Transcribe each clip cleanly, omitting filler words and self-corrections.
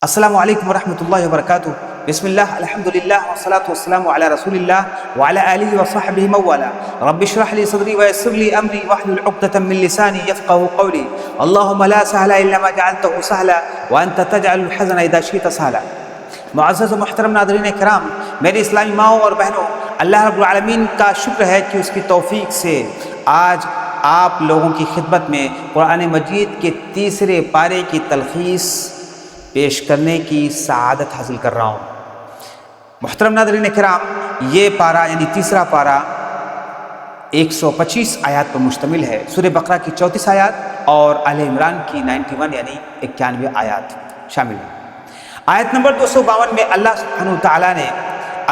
السلام علیکم ورحمۃ اللہ وبرکاتہ۔ بسم اللہ الحمدللہ والصلاة والسلام علی رسول اللہ وعلی آلہ وصحبہ من والاه۔ رب اشرح لي صدری ویسر لي امری واحلل عقدۃ من لسانی یفقهوا قولی۔ اللهم لا سهل الا ما جعلته سهلا وانت تجعل الحزن اذا شئت سهلا۔ معزز و محترم ناظرین کرام، میری اسلامی ماؤں اور بہنوں، اللہ رب العالمین کا شکر ہے کہ اس کی توفیق سے آج آپ لوگوں کی خدمت میں قرآن مجید کے تیسرے پارے کی تلخیص پیش کرنے کی سعادت حاصل کر رہا ہوں۔ محترم ناظرین کرام، یہ پارہ یعنی تیسرا پارہ 125 آیات پر مشتمل ہے۔ سورہ بقرہ کی 34 آیات اور آل عمران کی 91 یعنی 91 آیات شامل ہیں۔ آیت نمبر 252 میں اللہ سبحانہ وتعالیٰ نے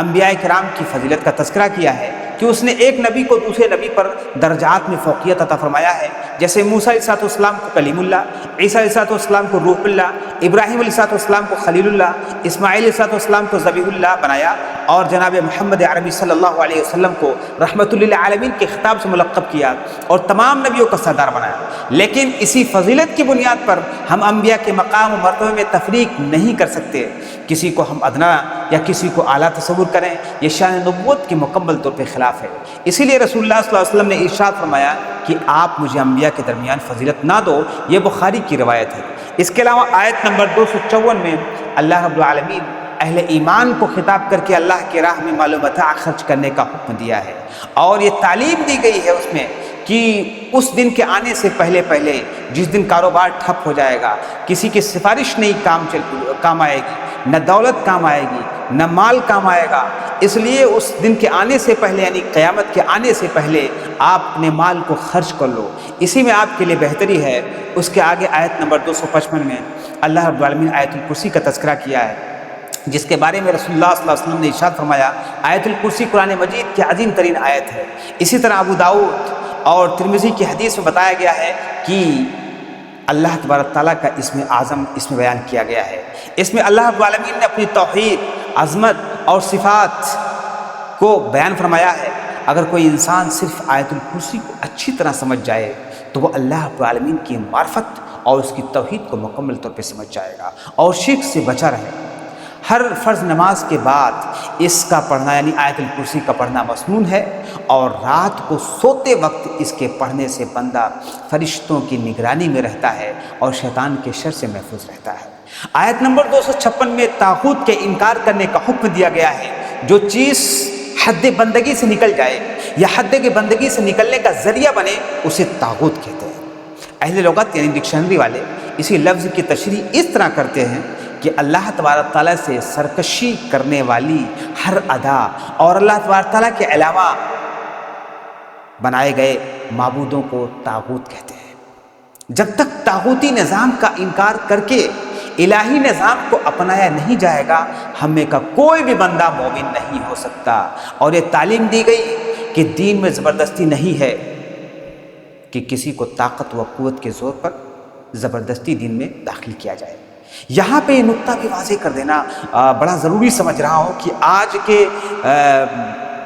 انبیاء کرام کی فضیلت کا تذکرہ کیا ہے کہ اس نے ایک نبی کو دوسرے نبی پر درجات میں فوقیت عطا فرمایا ہے، جیسے موسیٰ علیہ السلام کو کلیم اللہ، عیسیٰ علیہ السلام کو روح اللہ، ابراہیم علیہ السلام کو خلیل اللہ، اسماعیل علیہ السلام کو ذبیح اللہ بنایا، اور جناب محمد عربی صلی اللہ علیہ وسلم کو رحمت للعالمین کے خطاب سے ملقب کیا اور تمام نبیوں کا سردار بنایا۔ لیکن اسی فضیلت کی بنیاد پر ہم انبیاء کے مقام و مرتبے میں تفریق نہیں کر سکتے۔ کسی کو ہم ادنا یا کسی کو اعلیٰ تصور کریں، یہ شان نبوت کے مکمل طور پہ خلاف ہے۔ اسی لیے رسول اللہ صلی اللہ علیہ وسلم نے ارشاد فرمایا کہ آپ مجھے انبیاء کے درمیان فضیلت نہ دو، یہ بخاری کی روایت ہے۔ اس کے علاوہ آیت نمبر 254 میں اللہ رب العالمین اہل ایمان کو خطاب کر کے اللہ کی راہ میں مال و متاع خرچ کرنے کا حکم دیا ہے، اور یہ تعلیم دی گئی ہے اس میں کہ اس دن کے آنے سے پہلے جس دن کاروبار ٹھپ ہو جائے گا، کسی کی سفارش نہیں کام آئے گی، نہ دولت کام آئے گی، نہ مال کام آئے گا، اس لیے اس دن کے آنے سے پہلے یعنی قیامت کے آنے سے پہلے آپ اپنے مال کو خرچ کر لو، اسی میں آپ کے لیے بہتری ہے۔ اس کے آگے آیت نمبر 255 میں اللہ رب العالمین آیت الکرسی کا تذکرہ کیا ہے، جس کے بارے میں رسول اللہ صلی اللہ علیہ وسلم نے ارشاد فرمایا آیت الکرسی قرآن مجید کی عظیم ترین آیت ہے۔ اسی طرح ابو داؤد اور ترمذی کی حدیث میں بتایا گیا ہے کہ اللہ تبارک تعالیٰ کا اسم اعظم اس میں بیان کیا گیا ہے۔ اس میں اللہ رب العالمین نے اپنی توحید، عظمت اور صفات کو بیان فرمایا ہے۔ اگر کوئی انسان صرف آیت الکرسی کو اچھی طرح سمجھ جائے تو وہ اللہ رب العالمین کی معرفت اور اس کی توحید کو مکمل طور پہ سمجھ جائے گا اور شرک سے بچا رہے گا۔ ہر فرض نماز کے بعد اس کا پڑھنا یعنی آیت الکرسی کا پڑھنا مسنون ہے، اور رات کو سوتے وقت اس کے پڑھنے سے بندہ فرشتوں کی نگرانی میں رہتا ہے اور شیطان کے شر سے محفوظ رہتا ہے۔ آیت نمبر 256 میں طاغوت کے انکار کرنے کا حکم دیا گیا ہے۔ جو چیز حد بندگی سے نکل جائے یا حد کی بندگی سے نکلنے کا ذریعہ بنے اسے طاغوت کہتے ہیں۔ اہل لغت یعنی ڈکشنری والے اسی لفظ کی تشریح اس طرح کرتے ہیں کہ اللہ تبارک تعالیٰ سے سرکشی کرنے والی ہر ادا اور اللہ تبارک تعالیٰ کے علاوہ بنائے گئے معبودوں کو طاغوت کہتے ہیں۔ جب تک طاغوتی نظام کا انکار کر کے الہی نظام کو اپنایا نہیں جائے گا، ہمیں کا کوئی بھی بندہ مومن نہیں ہو سکتا۔ اور یہ تعلیم دی گئی کہ دین میں زبردستی نہیں ہے کہ کسی کو طاقت و قوت کے زور پر زبردستی دین میں داخل کیا جائے۔ یہاں پہ یہ نقطہ بھی واضح کر دینا بڑا ضروری سمجھ رہا ہوں کہ آج کے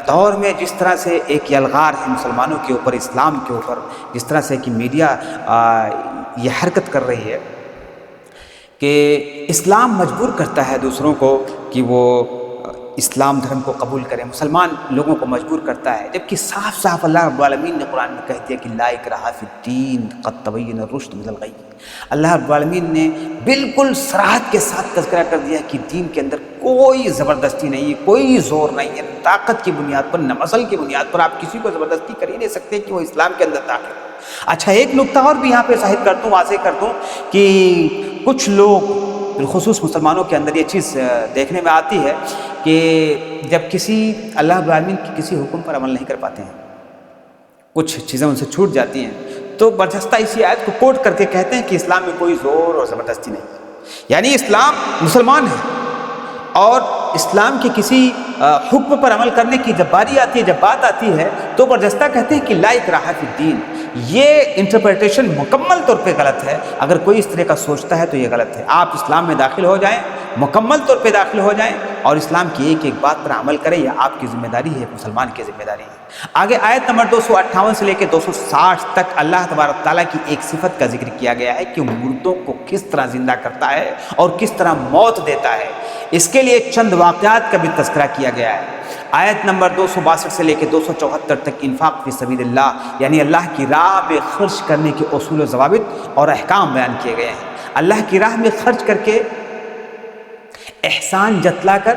دور میں جس طرح سے ایک یلغار ہے مسلمانوں کے اوپر، اسلام کے اوپر، جس طرح سے کہ میڈیا یہ حرکت کر رہی ہے کہ اسلام مجبور کرتا ہے دوسروں کو کہ وہ اسلام دھرم کو قبول کریں، مسلمان لوگوں کو مجبور کرتا ہے، جبکہ صاف صاف اللہ رب العالمین نے قرآن میں کہہ دیا کہ لا اکراہ فی الدین قد تبین الرشد من الغی۔ اللہ رب العالمین نے بالکل صراحت کے ساتھ تذکرہ کر دیا کہ دین کے اندر کوئی زبردستی نہیں ہے، کوئی زور نہیں ہے، طاقت کی بنیاد پر، نہ مسل کی بنیاد پر آپ کسی کو زبردستی کر ہی نہیں سکتے کہ وہ اسلام کے اندر داخل ہو۔ اچھا، ایک نقطہ اور بھی یہاں پہ ظاہر کر دوں، واضح کر دوں کہ کچھ لوگ بالخصوص مسلمانوں کے اندر یہ چیز دیکھنے میں آتی ہے کہ جب کسی اللہ رب العالمین کی کسی حکم پر عمل نہیں کر پاتے ہیں، کچھ چیزیں ان سے چھوٹ جاتی ہیں، تو برجستہ اسی آیت کو کوٹ کر کے کہتے ہیں کہ اسلام میں کوئی زور اور زبردستی نہیں ہے، یعنی اسلام مسلمان ہے اور اسلام کے کسی حکم پر عمل کرنے کی جب باری آتی ہے، جب بات آتی ہے، تو برجستہ کہتے ہیں کہ لا اکراہ فی الدین۔ یہ انٹرپریٹیشن مکمل طور پہ غلط ہے۔ اگر کوئی اس طرح کا سوچتا ہے تو یہ غلط ہے۔ آپ اسلام میں داخل ہو جائیں، مکمل طور پہ داخل ہو جائیں، اور اسلام کی ایک ایک بات پر عمل کریں، یہ آپ کی ذمہ داری ہے، مسلمان کی ذمہ داری ہے۔ آگے آیت نمبر 258 سے لے کے 260 تک اللہ تبارک تعالیٰ کی ایک صفت کا ذکر کیا گیا ہے کہ مردوں کو کس طرح زندہ کرتا ہے اور کس طرح موت دیتا ہے۔ اس کے لیے چند واقعات کا بھی تذکرہ کیا گیا ہے۔ آیت نمبر 262 سے لے کے 274 تک انفاق فی سبیل اللہ یعنی اللہ کی راہ میں خرچ کرنے کے اصول و ضوابط اور احکام بیان کیے گئے ہیں۔ اللہ کی راہ میں خرچ کر کے احسان جتلا کر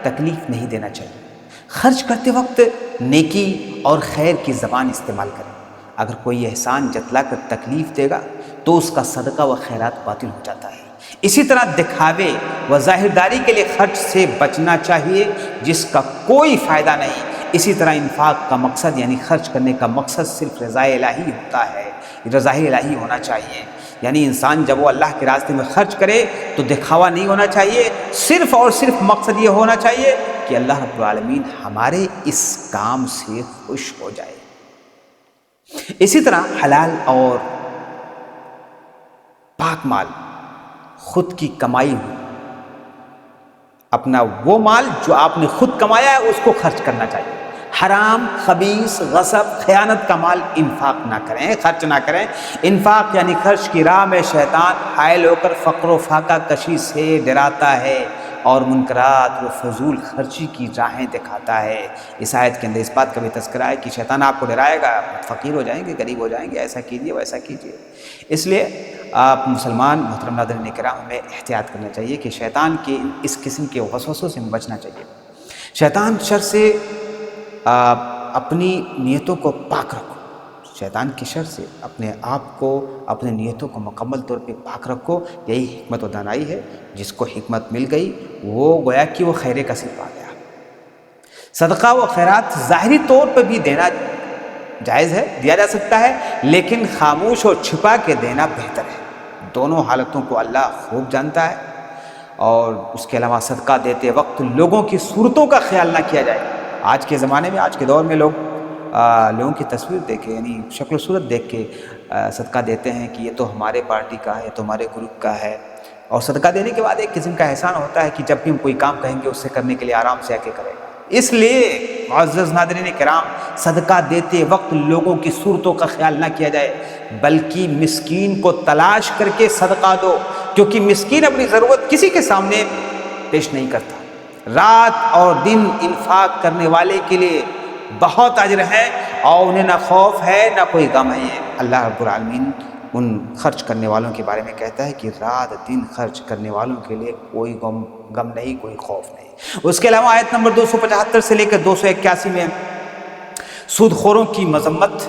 تکلیف نہیں دینا چاہیے۔ خرچ کرتے وقت نیکی اور خیر کی زبان استعمال کریں۔ اگر کوئی احسان جتلا کر تکلیف دے گا تو اس کا صدقہ و خیرات باطل ہو جاتا ہے۔ اسی طرح دکھاوے و ظاہرداری کے لیے خرچ سے بچنا چاہیے جس کا کوئی فائدہ نہیں۔ اسی طرح انفاق کا مقصد یعنی خرچ کرنے کا مقصد صرف رضا الہی ہوتا ہے، رضا الہی ہونا چاہیے۔ یعنی انسان جب وہ اللہ کے راستے میں خرچ کرے تو دکھاوا نہیں ہونا چاہیے، صرف اور صرف مقصد یہ ہونا چاہیے کہ اللہ رب العالمین ہمارے اس کام سے خوش ہو جائے۔ اسی طرح حلال اور پاک مال، خود کی کمائی ہوئی اپنا وہ مال جو آپ نے خود کمایا ہے اس کو خرچ کرنا چاہیے۔ حرام، خبیث، غصب، خیانت کا مال انفاق نہ کریں، خرچ نہ کریں۔ انفاق یعنی خرچ کی راہ میں شیطان حائل ہو کر فقر و فاقہ کشی سے ڈراتا ہے اور منکرات و فضول خرچی کی راہیں دکھاتا ہے۔ اس آیت کے اندر اس بات کا بھی تذکرہ ہے کہ شیطان آپ کو ڈرائے گا، فقیر ہو جائیں گے، غریب ہو جائیں گے، ایسا کیجیے ویسا کیجیے۔ اس لیے آپ مسلمان محترم ناظرین کرام ہمیں احتیاط کرنا چاہیے کہ شیطان کے اس قسم کے وسوسوں سے بچنا چاہیے۔ شیطان شر سے اپنی نیتوں کو پاک رکھو، شیطان کی شر سے اپنے آپ کو، اپنے نیتوں کو مکمل طور پہ پاک رکھو۔ یہی حکمت و دانائی ہے۔ جس کو حکمت مل گئی وہ گویا کہ وہ خیر کثیر پا گیا۔ صدقہ و خیرات ظاہری طور پر بھی دینا جائز ہے، دیا جا سکتا ہے، لیکن خاموش اور چھپا کے دینا بہتر ہے۔ دونوں حالتوں کو اللہ خوب جانتا ہے۔ اور اس کے علاوہ صدقہ دیتے وقت لوگوں کی صورتوں کا خیال نہ کیا جائے۔ آج کے زمانے میں، آج کے دور میں لوگوں کی تصویر دیکھ کے یعنی شکل و صورت دیکھ کے صدقہ دیتے ہیں کہ یہ تو ہمارے پارٹی کا ہے، یہ تو ہمارے گروپ کا ہے۔ اور صدقہ دینے کے بعد ایک قسم کا احسان ہوتا ہے کہ جب بھی ہم کوئی کام کہیں گے اس سے کرنے کے لیے آرام سے آ کے کریں۔ اس لیے معزز ناظرین کرام، صدقہ دیتے وقت لوگوں کی صورتوں کا خیال نہ کیا جائے، بلکہ مسکین کو تلاش کر کے صدقہ دو، کیونکہ مسکین اپنی ضرورت کسی کے سامنے پیش نہیں کرتا۔ رات اور دن انفاق کرنے والے کے لیے بہت اجر ہے اور انہیں نہ خوف ہے نہ کوئی غم ہے۔ اللہ رب العالمین ان خرچ کرنے والوں کے بارے میں کہتا ہے کہ رات دن خرچ کرنے والوں کے لیے کوئی غم نہیں، کوئی خوف نہیں۔ اس کے علاوہ آیت نمبر 275 سے لے کر 281 میں سود خوروں کی مذمت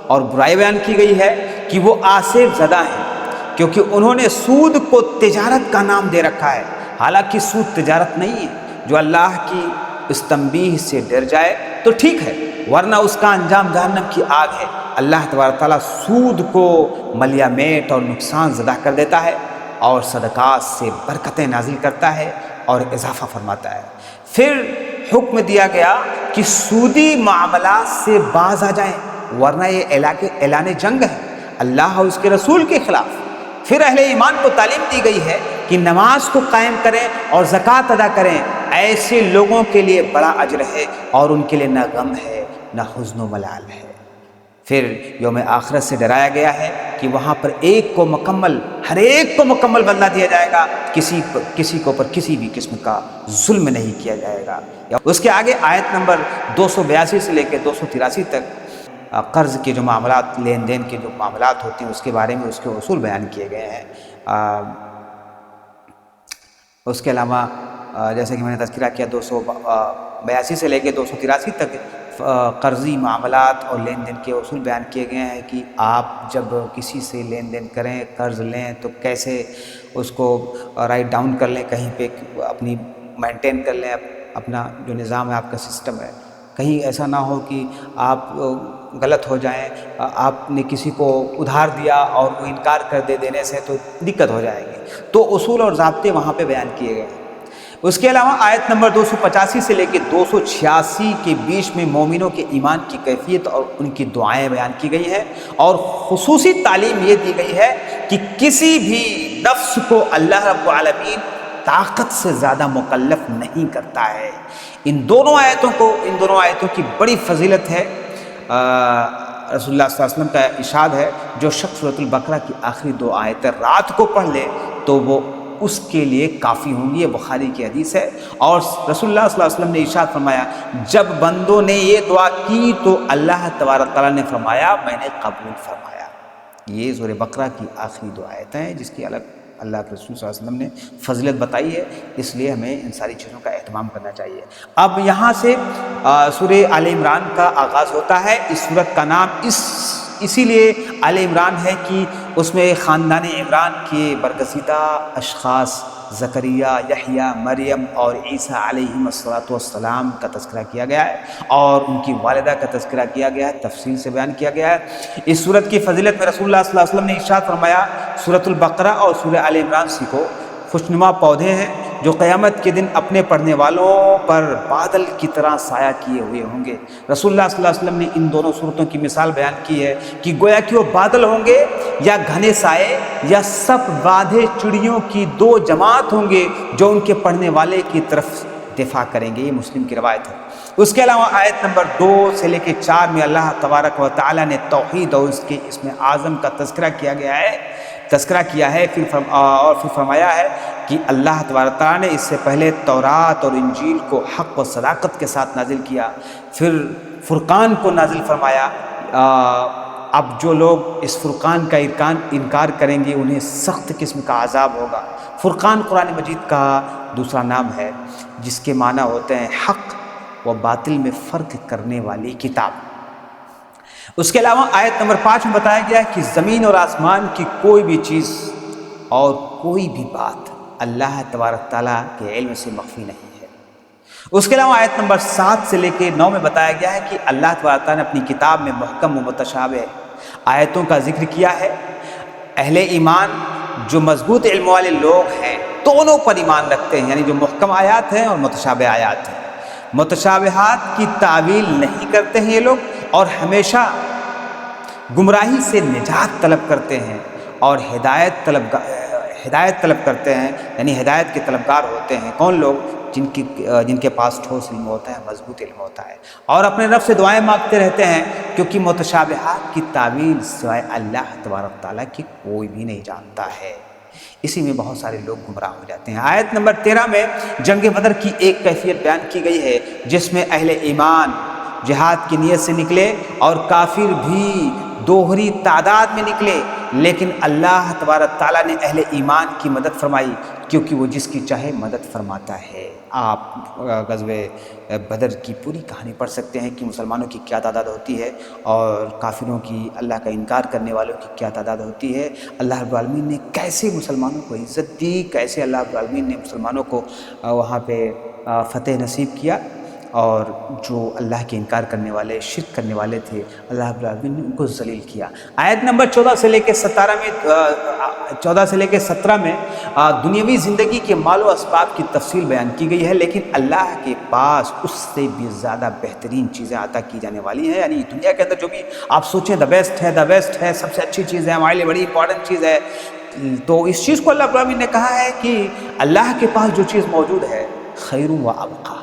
اور برائی بیان کی گئی ہے کہ وہ آصف زدہ ہیں کیونکہ انہوں نے سود کو تجارت کا نام دے رکھا ہے، حالانکہ سود تجارت نہیں ہے۔ جو اللہ کی اس تنبیہ سے ڈر جائے تو ٹھیک ہے، ورنہ اس کا انجام جہنم کی آگ ہے۔ اللہ تبارک تعالیٰ سود کو ملیہ میٹ اور نقصان زدہ کر دیتا ہے اور صدقات سے برکتیں نازل کرتا ہے اور اضافہ فرماتا ہے۔ پھر حکم دیا گیا کہ سودی معاملات سے باز آ جائیں، ورنہ یہ اعلان جنگ ہے اللہ اور اس کے رسول کے خلاف۔ پھر اہل ایمان کو تعلیم دی گئی ہے کہ نماز کو قائم کریں اور زکوٰۃ ادا کریں، ایسے لوگوں کے لیے بڑا اجر ہے اور ان کے لیے نہ غم ہے نہ حزن و ملال ہے۔ پھر یوم آخرت سے ڈرایا گیا ہے کہ وہاں پر ہر ایک کو مکمل بدلہ دیا جائے گا، کسی کے اوپر کسی بھی قسم کا ظلم نہیں کیا جائے گا۔ اس کے آگے آیت نمبر 282 سے لے کے 283 تک قرض کے جو معاملات، لین دین کے جو معاملات ہوتے ہیں اس کے بارے میں اس کے اصول بیان کیے گئے ہیں۔ اس کے علاوہ جیسے کہ میں نے تذکرہ کیا 282 سے لے کے 283 تک قرضی معاملات اور لین دین کے اصول بیان کیے گئے ہیں کہ آپ جب کسی سے لین دین کریں، قرض لیں تو کیسے اس کو رائٹ ڈاؤن کر لیں، کہیں پہ اپنی مینٹین کر لیں اپنا جو نظام ہے، آپ کا سسٹم ہے۔ کہیں ایسا نہ ہو کہ آپ غلط ہو جائیں، آپ نے کسی کو ادھار دیا اور وہ انکار کر دینے سے تو دقت ہو جائے گی۔ تو اصول اور ضابطے وہاں پہ بیان کیے گئے ہیں۔ اس کے علاوہ آیت نمبر 285 سے لے کے 286 کے بیچ میں مومنوں کے ایمان کی کیفیت اور ان کی دعائیں بیان کی گئی ہیں، اور خصوصی تعلیم یہ دی گئی ہے کہ کسی بھی نفس کو اللہ رب العالمین طاقت سے زیادہ مکلف نہیں کرتا ہے۔ ان دونوں آیتوں کی بڑی فضیلت ہے۔ رسول اللہ صلی اللہ علیہ وسلم کا ارشاد ہے، جو شخص سورۃ البقرہ کی آخری 2 آیتیں رات کو پڑھ لے تو وہ اس کے لیے کافی ہوں گی۔ یہ بخاری کی حدیث ہے۔ اور رسول اللہ صلی اللہ علیہ وسلم نے ارشاد فرمایا، جب بندوں نے یہ دعا کی تو اللہ تبارک تعالیٰ نے فرمایا میں نے قبول فرمایا۔ یہ سورہ بقرہ کی آخری 2 آیتیں ہیں جس کی اللہ کے رسول صلی اللہ علیہ وسلم نے فضیلت بتائی ہے، اس لیے ہمیں ان ساری چیزوں کا اہتمام کرنا چاہیے۔ اب یہاں سے سورہ آل عمران کا آغاز ہوتا ہے۔ اس سورت کا نام اسی لیے آل عمران ہے کہ اس میں خاندان عمران کے برگزیدہ اشخاص زکریہ، یحییٰ، مریم اور عیسیٰ علیہم السلام کا تذکرہ کیا گیا ہے، اور ان کی والدہ کا تذکرہ کیا گیا ہے، تفصیل سے بیان کیا گیا ہے۔ اس سورت کی فضیلت میں رسول اللہ صلی اللہ علیہ وسلم نے ارشاد فرمایا، سورۃ البقرہ اور سورہ آل عمران سیکھو، خوشنما پودے ہیں جو قیامت کے دن اپنے پڑھنے والوں پر بادل کی طرح سایہ کیے ہوئے ہوں گے۔ رسول اللہ صلی اللہ علیہ وسلم نے ان دونوں صورتوں کی مثال بیان کی ہے کہ گویا کہ وہ بادل ہوں گے یا گھنے سائے یا سب باندھے چڑیوں کی 2 جماعت ہوں گے جو ان کے پڑھنے والے کی طرف دفاع کریں گے۔ یہ مسلم کی روایت ہے۔ اس کے علاوہ آیت نمبر 2 سے لے کے 4 میں اللہ تبارک و تعالیٰ نے توحید اور اس کے اسم اعظم کا تذکرہ کیا ہے، پھر فرمایا ہے کہ اللہ تبارک تعالیٰ نے اس سے پہلے تورات اور انجیل کو حق و صداقت کے ساتھ نازل کیا، پھر فرقان کو نازل فرمایا۔ اب جو لوگ اس فرقان کا انکار کریں گے انہیں سخت قسم کا عذاب ہوگا۔ فرقان قرآن مجید کا دوسرا نام ہے جس کے معنی ہوتے ہیں حق و باطل میں فرق کرنے والی کتاب۔ اس کے علاوہ آیت نمبر 5 میں بتایا گیا ہے کہ زمین اور آسمان کی کوئی بھی چیز اور کوئی بھی بات اللہ تبارک تعالیٰ کے علم سے مخفی نہیں ہے۔ اس کے علاوہ آیت نمبر 7 سے لے کے 9 میں بتایا گیا ہے کہ اللہ تبارک تعالیٰ نے اپنی کتاب میں محکم و متشابہ آیتوں کا ذکر کیا ہے۔ اہل ایمان جو مضبوط علم والے لوگ ہیں دونوں پر ایمان رکھتے ہیں، یعنی جو محکم آیات ہیں اور متشابہ آیات ہیں۔ متشابہات کی تعویل نہیں کرتے ہیں یہ لوگ، اور ہمیشہ گمراہی سے نجات طلب کرتے ہیں اور ہدایت طلب کرتے ہیں، یعنی ہدایت کے طلبگار ہوتے ہیں۔ کون لوگ؟ جن کے پاس ٹھوس علم ہوتا ہے، مضبوط علم ہوتا ہے، اور اپنے رب سے دعائیں مانگتے رہتے ہیں، کیونکہ متشابہات کی تعویل سوائے اللہ تبارک تعالیٰ کی کوئی بھی نہیں جانتا ہے۔ اسی میں بہت سارے لوگ گمراہ ہو جاتے ہیں۔ آیت نمبر 13 میں جنگ بدر کی ایک کیفیت بیان کی گئی ہے جس میں اہل ایمان جہاد کی نیت سے نکلے اور کافر بھی دوہری تعداد میں نکلے، لیکن اللہ تبارک تعالیٰ نے اہل ایمان کی مدد فرمائی کیونکہ وہ جس کی چاہے مدد فرماتا ہے۔ آپ غزوہ بدر کی پوری کہانی پڑھ سکتے ہیں کہ مسلمانوں کی کیا تعداد ہوتی ہے اور کافروں کی، اللہ کا انکار کرنے والوں کی کیا تعداد ہوتی ہے۔ اللہ رب العالمین نے کیسے مسلمانوں کو عزت دی، کیسے اللہ رب العالمین نے مسلمانوں کو وہاں پہ فتح نصیب کیا، اور جو اللہ کے انکار کرنے والے، شرک کرنے والے تھے، اللہ رب العالمین نے ان کو ذلیل کیا۔ آیت نمبر 14 سے لے کے 17 میں دنیاوی زندگی کے مال و اسباب کی تفصیل بیان کی گئی ہے، لیکن اللہ کے پاس اس سے بھی زیادہ بہترین چیزیں عطا کی جانے والی ہیں۔ یعنی دنیا کے اندر جو بھی آپ سوچیں دا بیسٹ ہے، سب سے اچھی چیز ہے، ہمارے لیے بڑی امپورٹنٹ چیز ہے، تو اس چیز کو اللہ رب العالمین نے کہا ہے کہ اللہ کے پاس جو چیز موجود ہے خیر و ابقا،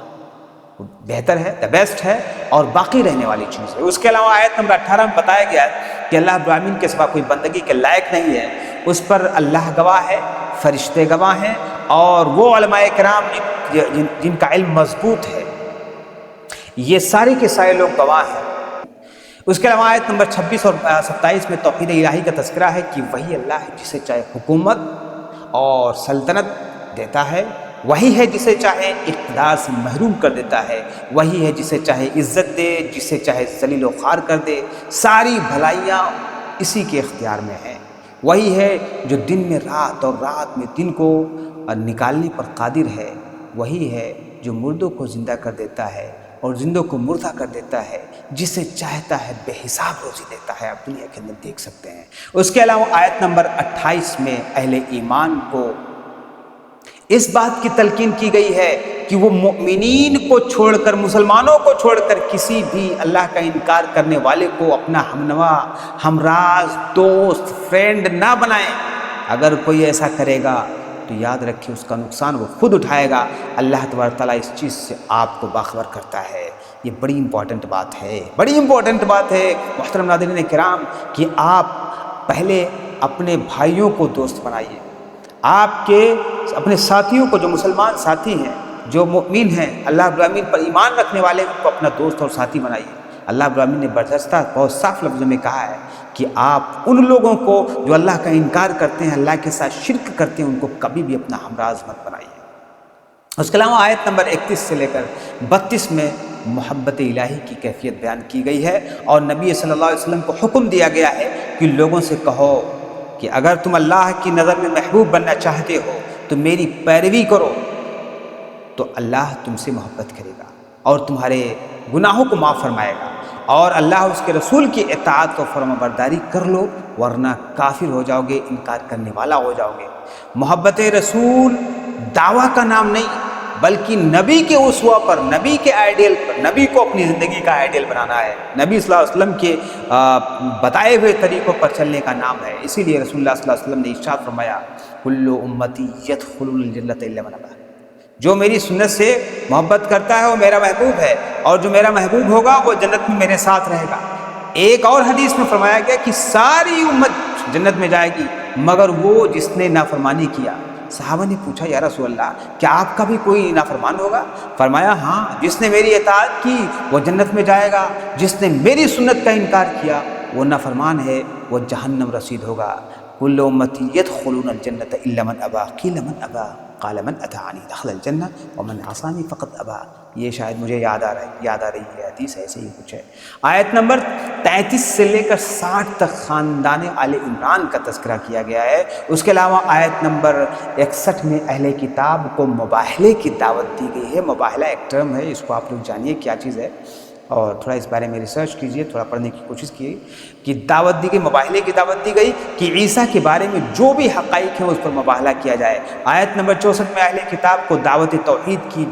بہتر ہے، دا بیسٹ ہے اور باقی رہنے والی چیز ہے۔ اس کے علاوہ آیت نمبر 18 میں بتایا گیا ہے کہ اللہ رب العالمین کے سوا کوئی بندگی کے لائق نہیں ہے، اس پر اللہ گواہ ہے، فرشتے گواہ ہیں، اور وہ علماء کرام جن کا علم مضبوط ہے، یہ سارے کے سارے لوگ گواہ ہیں۔ اس کے علاوہ آیت نمبر 26 اور 27 میں توحید الہی کا تذکرہ ہے کہ وہی اللہ ہے جسے چاہے حکومت اور سلطنت دیتا ہے، وہی ہے جسے چاہے اقتدار سے محروم کر دیتا ہے، وہی ہے جسے چاہے عزت دے، جسے چاہے ذلیل و خوار کر دے، ساری بھلائیاں اسی کے اختیار میں ہیں۔ وہی ہے جو دن میں رات اور رات میں دن کو نکالنے پر قادر ہے، وہی ہے جو مردوں کو زندہ کر دیتا ہے اور زندوں کو مردہ کر دیتا ہے، جسے چاہتا ہے بے حساب روزی دیتا ہے، آپ دنیا کے اندر دیکھ سکتے ہیں۔ اس کے علاوہ آیت نمبر 28 میں اہل ایمان کو اس بات کی تلقین کی گئی ہے کہ وہ مؤمنین کو چھوڑ کر، مسلمانوں کو چھوڑ کر کسی بھی اللہ کا انکار کرنے والے کو اپنا ہمنوا، ہمراز، دوست، فرینڈ نہ بنائیں۔ اگر کوئی ایسا کرے گا تو یاد رکھیں اس کا نقصان وہ خود اٹھائے گا۔ اللہ تبارک تعالیٰ اس چیز سے آپ کو باخبر کرتا ہے۔ یہ بڑی امپورٹنٹ بات ہے، بڑی امپورٹنٹ بات ہے محترم ناظرین کرام، کہ آپ پہلے اپنے بھائیوں کو دوست بنائیے، آپ کے اپنے ساتھیوں کو، جو مسلمان ساتھی ہیں، جو مؤمن ہیں، اللہ رب العالمین پر ایمان رکھنے والے کو اپنا دوست اور ساتھی بنائیے۔ اللہ رب العالمین نے برجستہ بہت صاف لفظوں میں کہا ہے کہ آپ ان لوگوں کو جو اللہ کا انکار کرتے ہیں، اللہ کے ساتھ شرک کرتے ہیں، ان کو کبھی بھی اپنا ہمراز مت بنائیے۔ اس کے علاوہ آیت نمبر 31 سے لے کر 32 میں محبت الہی کی کیفیت بیان کی گئی ہے، اور نبی صلی اللہ علیہ وسلم کو حکم دیا گیا ہے کہ لوگوں سے کہو کہ اگر تم اللہ کی نظر میں محبوب بننا چاہتے ہو تو میری پیروی کرو، تو اللہ تم سے محبت کرے گا اور تمہارے گناہوں کو معاف فرمائے گا، اور اللہ اس کے رسول کی اطاعت و فرما برداری کر لو، ورنہ کافر ہو جاؤ گے، انکار کرنے والا ہو جاؤ گے۔ محبت رسول دعویٰ کا نام نہیں، بلکہ نبی کے اسوہ پر، نبی کے آئیڈیل پر، نبی کو اپنی زندگی کا آئیڈیل بنانا ہے، نبی صلی اللہ علیہ وسلم کے بتائے ہوئے طریقوں پر چلنے کا نام ہے۔ اسی لیے رسول اللہ صلی اللہ علیہ وسلم نے ارشاد فرمایا، کل امتی یدخلون الجنۃ الا من ابی، جو میری سنت سے محبت کرتا ہے وہ میرا محبوب ہے، اور جو میرا محبوب ہوگا وہ جنت میں میرے ساتھ رہے گا۔ ایک اور حدیث میں فرمایا گیا کہ ساری امت جنت میں جائے گی مگر وہ جس نے نافرمانی کیا۔ صحابہ نے پوچھا، یا رسول اللہ کیا آپ کا بھی کوئی نافرمان ہوگا؟ فرمایا ہاں، جس نے میری اطاعت کی وہ جنت میں جائے گا، جس نے میری سنت کا انکار کیا وہ نافرمان ہے، وہ جہنم رسید ہوگا۔ کل امتی یدخلون الجنۃ الا من ابی، قیل من ابی قال من اطاعنی دخل الجنہ ومن عصانی فقط ابی۔ یہ شاید مجھے یاد آ رہی ہے حدیث، ایسے ہی کچھ ہے۔ آیت نمبر 33 سے لے کر 60 تک خاندان آل عمران کا تذکرہ کیا گیا ہے۔ اس کے علاوہ آیت نمبر 61 میں اہل کتاب کو مباہلے کی دعوت دی گئی ہے۔ مباہلہ ایک ٹرم ہے، اس کو آپ لوگ جانیے کیا چیز ہے، اور تھوڑا اس بارے میں ریسرچ کیجئے، تھوڑا پڑھنے کی کوشش کیے کہ دعوت دی گئی، مباہلے کی دعوت دی گئی کہ عیسیٰ کے بارے میں جو بھی حقائق ہیں اس پر مباہلہ کیا جائے۔ آیت نمبر 64 میں اہل کتاب کو دعوت توحید کی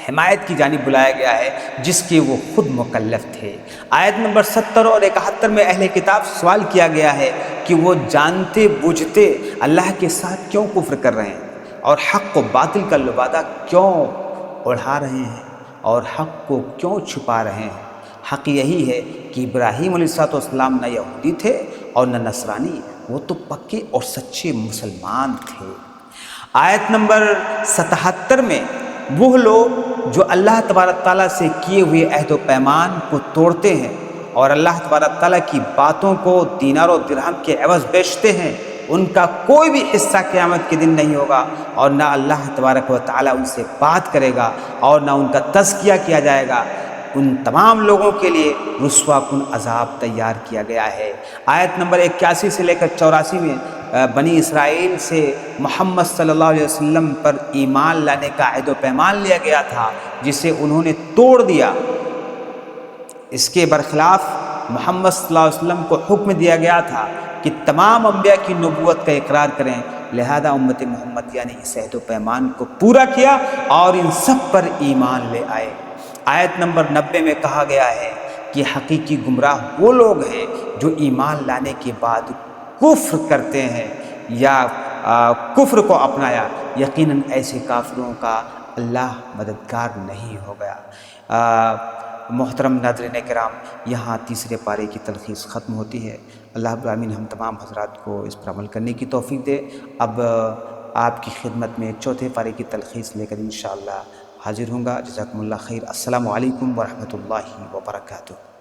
حمایت کی جانب بلایا گیا ہے جس کے وہ خود مکلف تھے۔ آیت نمبر 70 اور 71 میں اہل کتاب سے سوال کیا گیا ہے کہ وہ جانتے بوجھتے اللہ کے ساتھ کیوں کفر کر رہے ہیں، اور حق و باطل کا لبادہ کیوں اڑھا رہے ہیں، اور حق کو کیوں چھپا رہے ہیں۔ حق یہی ہے کہ ابراہیم علیہ السلام نہ یہودی تھے اور نہ نصرانی، وہ تو پکے اور سچے مسلمان تھے۔ آیت نمبر 77 میں وہ لوگ جو اللہ تبارک تعالیٰ سے کیے ہوئے عہد و پیمان کو توڑتے ہیں اور اللہ تبارک تعالیٰ کی باتوں کو دینار و درہم کے عوض بیچتے ہیں، ان کا کوئی بھی حصہ قیامت کے دن نہیں ہوگا، اور نہ اللہ تبارک و تعالیٰ ان سے بات کرے گا اور نہ ان کا تزکیہ کیا جائے گا۔ ان تمام لوگوں کے لیے رسوا کن عذاب تیار کیا گیا ہے۔ آیت نمبر 81 سے لے کر 84 میں بنی اسرائیل سے محمد صلی اللہ علیہ وسلم پر ایمان لانے کا عہد و پیمان لیا گیا تھا، جسے انہوں نے توڑ دیا۔ اس کے برخلاف محمد صلی اللہ علیہ وسلم کو حکم دیا گیا تھا کہ تمام انبیاء کی نبوت کا اقرار کریں، لہذا امت محمد یعنی اس عہد و پیمان کو پورا کیا اور ان سب پر ایمان لے آئے۔ آیت نمبر 90 میں کہا گیا ہے کہ حقیقی گمراہ وہ لوگ ہیں جو ایمان لانے کے بعد کفر کرتے ہیں یا کفر کو اپنایا، یقیناً ایسے کافروں کا اللہ مددگار نہیں ہو گیا۔ محترم ناظرین کرام، یہاں تیسرے پارے کی تلخیص ختم ہوتی ہے۔ اللہ رب العالمین ہم تمام حضرات کو اس پر عمل کرنے کی توفیق دے۔ اب آپ کی خدمت میں چوتھے پارے کی تلخیص لے کر انشاءاللہ حاضر ہوں گا۔ جزاکم اللہ خیر۔ السلام علیکم ورحمۃ اللہ وبرکاتہ۔